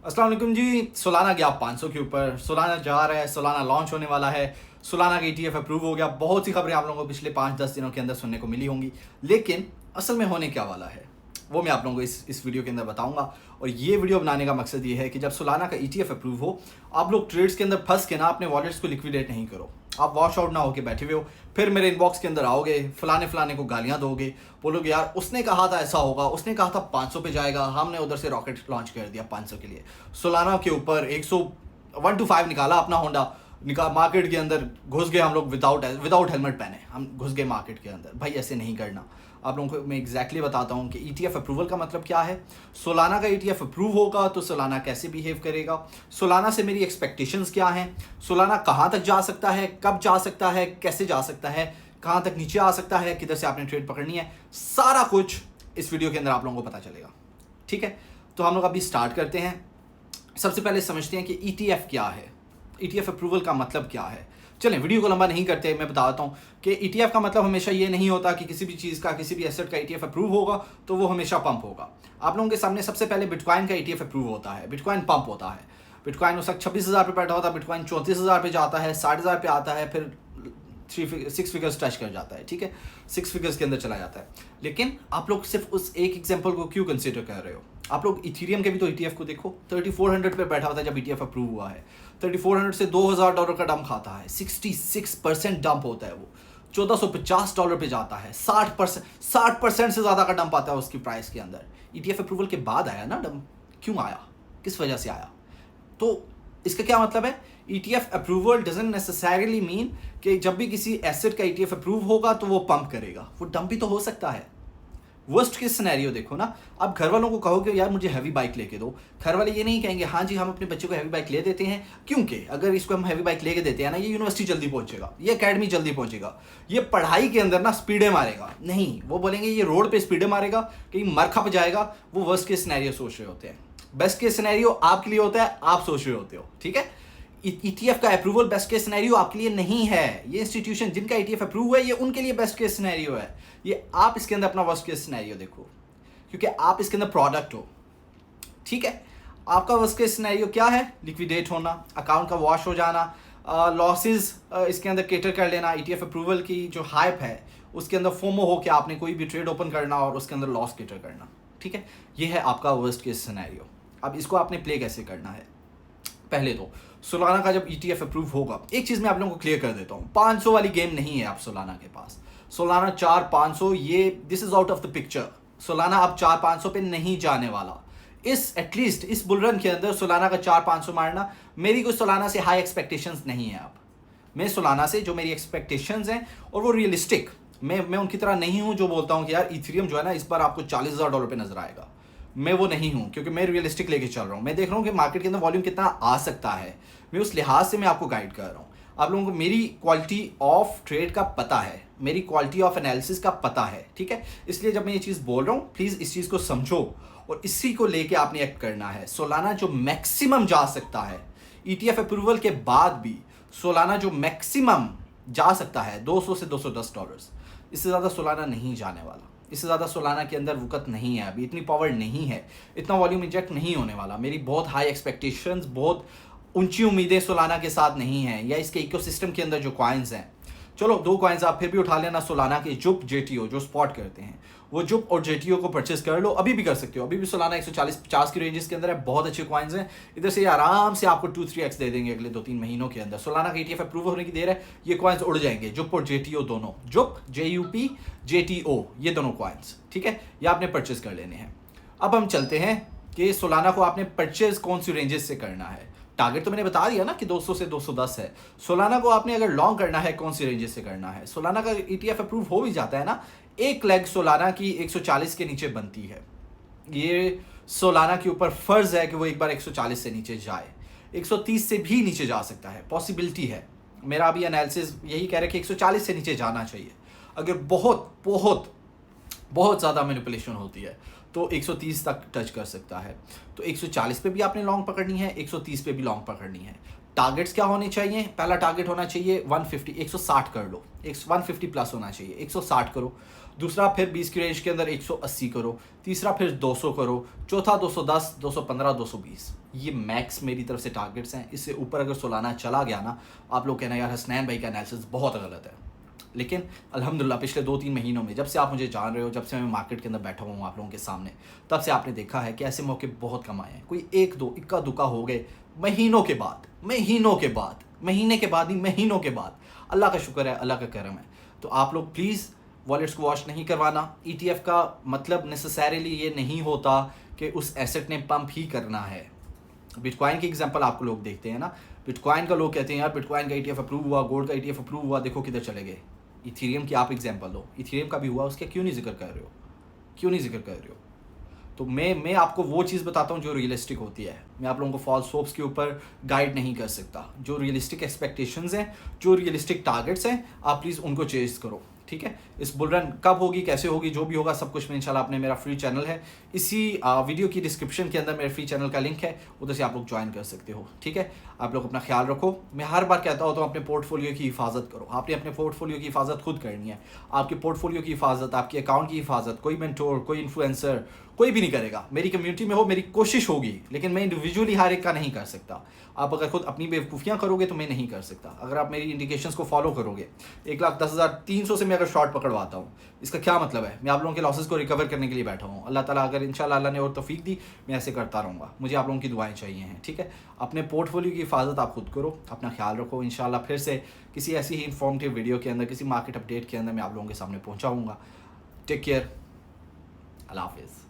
अस्सलाम वालेकुम जी। सोलाना गया 500 के ऊपर, सोलाना जा रहा है, सोलाना लॉन्च होने वाला है, सोलाना का ETF अप्रूव हो गया। बहुत सी खबरें आप लोगों को पिछले 5-10 दिनों के अंदर सुनने को मिली होंगी, लेकिन असल में होने क्या वाला है वो मैं आप लोगों को इस वीडियो के अंदर बताऊंगा। और ये वीडियो बनाने का मकसद ये है कि जब सोलाना का ETF अप्रूव हो, आप लोग ट्रेड्स के अंदर फंस के ना अपने वॉलेट्स को लिक्विडेट नहीं करो। आप वॉश आउट ना होके बैठे हुए हो, फिर मेरे इनबॉक्स के अंदर आओगे, फलाने को गालियां दोगे, बोलोगे यार उसने कहा था ऐसा होगा, उसने कहा था 500 पे जाएगा, हमने उधर से रॉकेट लॉन्च कर दिया 500 के लिए। सोलाना के ऊपर 1 to 5 निकाला अपना होंडा, मार्केट के अंदर घुस गए हम लोग विदाउट हेलमेट पहने, हम घुस गए मार्केट के अंदर। भाई ऐसे नहीं करना। आप लोगों को मैं एग्जैक्टली बताता हूँ कि ETF अप्रूवल का मतलब क्या है। सोलाना का ETF अप्रूव होगा तो सोलाना कैसे बिहेव करेगा, सोलाना से मेरी एक्सपेक्टेशंस क्या हैं, सोलाना कहाँ तक जा सकता है, कब जा सकता है, कैसे जा सकता है, कहाँ तक नीचे आ सकता है, किधर से आपने ट्रेड पकड़नी है, सारा कुछ इस वीडियो के अंदर आप लोगों को पता चलेगा। ठीक है, तो हम लोग अभी स्टार्ट करते हैं। सबसे पहले समझते हैं कि ETF क्या है, ETF अप्रूवल का मतलब क्या है। चलें वीडियो को लंबा नहीं करते, मैं बताता हूँ कि ETF का मतलब हमेशा ये नहीं होता कि किसी भी चीज़ का, किसी भी एसेट का ETF अप्रूव होगा तो वो हमेशा पंप होगा। आप लोगों के सामने सबसे पहले बिटकॉइन का ETF अप्रूव होता है, बिटकॉइन पंप होता है। बिटकॉइन उस वक्त 26,000 पे बैठा होता है, बिटकॉइन 34,000 पे जाता है, 60,000 पे आता है, फिर 6 फिगर्स टच कर जाता है। ठीक है, 6 फिगर्स के अंदर चला जाता है। लेकिन आप लोग सिर्फ उस एक एग्जांपल को क्यों कंसिडर कर रहे हो? आप लोग इथीरियम के भी तो ETF को देखो, 3400 पे बैठा होता है जब ETF अप्रूव हुआ है। 3400 से $2,000 का डंप खाता है, 66% डंप होता है वो, $1,450 पे जाता है, 60% से ज़्यादा का डंप आता है उसकी प्राइस के अंदर। ETF अप्रूवल के बाद आया ना डंप, क्यों आया, किस वजह से आया? तो इसका क्या मतलब है? ETF approval doesn't necessarily mean कि जब भी किसी एसेट का ETF अप्रूव होगा तो वो पंप करेगा, वो डंप भी तो हो सकता है। वर्स्ट केस सिनेरियो देखो ना, अब घर वालों को कहो कि यार मुझे हैवी बाइक लेके दो, घर वाले ये नहीं कहेंगे हाँ जी हम अपने बच्चे को हैवी बाइक ले देते हैं, क्योंकि अगर इसको हम हैवी बाइक लेके देते हैं ना, ये यूनिवर्सिटी जल्दी पहुंचेगा, ये एकेडमी जल्दी पहुंचेगा, ये पढ़ाई के अंदर ना स्पीडे मारेगा। नहीं, वो बोलेंगे ये रोड पे स्पीडे मारेगा, कहीं मर खप जाएगा। वो वर्स्ट केस सिनेरियो सोच रहे होते हैं। बेस्ट केस सिनेरियो आपके लिए होता है, आप सोच रहे होते हो। ठीक है, ETF का अप्रूवल बेस्ट केस सिनेरियो आपके लिए नहीं है। ये इंस्टीट्यूशन जिनका ETF अप्रूव हुआ है ये उनके लिए बेस्ट केस सिनेरियो है। ये आप इसके अंदर अपना वर्स्ट केस सिनेरियो देखो, क्योंकि आप इसके अंदर प्रोडक्ट हो। ठीक है, आपका वर्स्ट केस सिनेरियो क्या है? लिक्विडेट होना, अकाउंट का वॉश हो जाना, लॉसेस इसके अंदर केटर कर लेना। ETF अप्रूवल की जो हाइप है उसके अंदर फोमो हो कि आपने कोई भी ट्रेड ओपन करना और उसके अंदर लॉस केटर करना। ठीक है, ये है आपका वर्स्ट केस सिनेरियो। अब इसको आपने प्ले कैसे करना है? पहले तो सोलाना का जब ETF अप्रूव होगा, एक चीज़ मैं आप लोगों को क्लियर कर देता हूँ, 500 वाली गेम नहीं है आप सोलाना के पास। सोलाना 4-500 ये this is out of the picture. Solana अब 4-500 पे नहीं जाने वाला। एटलीस्ट इस बुलरन के अंदर सोलाना का 4-500 मारना, मेरी कोई सोलाना से हाई एक्सपेक्टेशंस नहीं है। अब मैं सोलाना से जो मेरी एक्सपेक्टेशंस हैं और वो रियलिस्टिक, मैं उनकी तरह नहीं हूँ जो बोलता हूँ कि यार इथेरियम जो है ना इस बार आपको $40,000 पे नजर आएगा। मैं वो नहीं हूँ, क्योंकि मैं रियलिस्टिक लेके चल रहा हूँ। मैं देख रहा हूँ कि मार्केट के अंदर वॉल्यूम कितना आ सकता है, मैं उस लिहाज से मैं आपको गाइड कर रहा हूँ। आप लोगों को मेरी क्वालिटी ऑफ ट्रेड का पता है, मेरी क्वालिटी ऑफ एनालिसिस का पता है। ठीक है, इसलिए जब मैं ये चीज़ बोल रहा हूँ प्लीज़ इस चीज़ को समझो और इसी को लेके आपने एक्ट करना है। सोलाना जो मैक्सिमम जा सकता है ETF अप्रूवल के बाद भी, सोलाना जो मैक्सिमम जा सकता है $200 से $210, इससे ज़्यादा सोलाना नहीं जाने वाला। इससे ज़्यादा सोलाना के अंदर वक़्त नहीं है, अभी इतनी पावर नहीं है, इतना वॉल्यूम इंजेक्ट नहीं होने वाला। मेरी बहुत हाई एक्सपेक्टेशंस, बहुत ऊंची उम्मीदें सोलाना के साथ नहीं हैं, या इसके इकोसिस्टम के अंदर जो कॉइन्स हैं। चलो 2 कॉइन्स आप फिर भी उठा लेना सोलाना के, जुप JTO जो स्पॉट करते हैं, वो जुप और JTO को परचेस कर लो, अभी भी कर सकते हो। अभी भी सोलाना 140-50 की रेंजेस के अंदर है, बहुत अच्छे कॉइन्स हैं। इधर से आराम से आपको 2-3x दे देंगे अगले 2-3 महीनों के अंदर। सोलाना का ETF अप्रूव होने की देर है, ये कॉइन्स उड़ जाएंगे, जुप और JTO दोनों, जुप JUP JTO ये दोनों कॉइन्स। ठीक है, ये आपने परचेस कर लेने हैं। अब हम चलते हैं कि सोलाना को आपने परचेस कौन सी रेंजेस से करना है। टारगेट तो मैंने बता दिया ना कि 200 से 210 है। सोलाना को आपने अगर लॉन्ग करना है, कौन सी रेंजेस से करना है? सोलाना का ETF अप्रूव हो भी जाता है ना, एक लेग सोलाना की 140 के नीचे बनती है। ये सोलाना के ऊपर फर्ज है कि वो एक बार 140 से नीचे जाए, 130 से भी नीचे जा सकता है, पॉसिबिलिटी है। मेरा अभी एनालिसिस यही कह रहा है कि 140 से नीचे जाना चाहिए। अगर बहुत बहुत बहुत ज़्यादा मैनिपुलेशन होती है तो 130 तक टच कर सकता है। तो 140 पे भी आपने लॉन्ग पकड़नी है, 130 पे भी लॉन्ग पकड़नी है। टारगेट्स क्या होने चाहिए? पहला टारगेट होना चाहिए 150, 160 कर लो, 150 प्लस होना चाहिए, 160 करो। दूसरा फिर 20 की रेंज के अंदर 180 करो। तीसरा फिर 200 करो। चौथा 210, 215, 220। ये मैक्स मेरी तरफ से टारगेट्स हैं। इससे ऊपर अगर सोलाना चला गया ना, आप लोग कहना यार हसनैन भाई का एनालिसिस बहुत गलत है। लेकिन अल्हम्दुलिल्लाह पिछले 2-3 महीनों में, जब से आप मुझे जान रहे हो, जब से मैं मार्केट के अंदर बैठा हुआ हूँ आप लोगों के सामने, तब से आपने देखा है कि ऐसे मौके बहुत कम आए हैं। कोई एक दो इक्का दुक्का हो गए महीनों के बाद, महीने के बाद ही महीनों के बाद। अल्लाह का शुक्र है, अल्लाह का करम है। तो आप लोग प्लीज़ वॉलेट्स को वॉश नहीं करवाना। ETF का मतलब नेसेसरीली ये नहीं होता कि उस एसेट ने पंप ही करना है। बिटकॉइन की एग्जांपल आपको लोग देखते हैं ना, बिटकॉइन का लोग कहते हैं यार बिटकॉइन का ETF अप्रूव हुआ, गोल्ड का ETF अप्रूव हुआ, देखो किधर चले गए। इथेरियम की आप एग्जांपल लो, इथेरियम का भी हुआ, उसके क्यों नहीं जिक्र कर रहे हो? क्यों नहीं जिक्र कर रहे हो? तो मैं आपको वो चीज़ बताता हूँ जो रियलिस्टिक होती है। मैं आप लोगों को फॉल्स होप्स के ऊपर गाइड नहीं कर सकता। जो रियलिस्टिक एक्सपेक्टेशंस हैं, जो रियलिस्टिक टारगेट्स हैं, आप प्लीज़ उनको चेज करो, ठीक है। इस बुल रन कब होगी, कैसे होगी, जो भी होगा सब कुछ मैं इंशाल्लाह, अपने मेरा फ्री चैनल है, इसी वीडियो की डिस्क्रिप्शन के अंदर मेरे फ्री चैनल का लिंक है, उधर से आप लोग ज्वाइन कर सकते हो, ठीक है। आप लोग अपना ख्याल रखो। मैं हर बार कहता हूँ तो अपने पोर्टफोलियो की हिफाजत करो। आपने अपने पोर्टफोलियो की हिफाजत खुद करनी है। आपके पोर्टफोलियो की हिफाजत, आपके अकाउंट की हिफाजत कोई मेंटोर, कोई इन्फ्लुएंसर, कोई भी नहीं करेगा। मेरी कम्युनिटी में हो, मेरी कोशिश होगी, लेकिन मैं इंडिविजुअली हर एक का नहीं कर सकता। आप अगर खुद अपनी बेवकूफ़ियाँ करोगे तो मैं नहीं कर सकता। अगर आप मेरी इंडिकेशंस को फॉलो करोगे, 1,10,300 से मैं अगर शॉर्ट पकड़वाता हूँ, इसका क्या मतलब है? मैं आप लोगों के लॉसेस को रिकवर करने के लिए बैठा हूँ। अल्लाह ताला अगर इंशाल्लाह अल्लाह ने और तौफीक दी, मैं ऐसे करता रहूँगा। मुझे आप लोगों की दुआएं चाहिए हैं, ठीक है। अपने पोर्टफोलियो की हिफाजत आप खुद करो, अपना ख्याल रखो। इंशाल्लाह फिर से किसी ऐसी ही इन्फॉर्मेटिव वीडियो के अंदर, किसी मार्केट अपडेट के अंदर मैं आप लोगों के सामने पहुँचाऊँगा। टेक केयर, अल्लाह हाफिज़।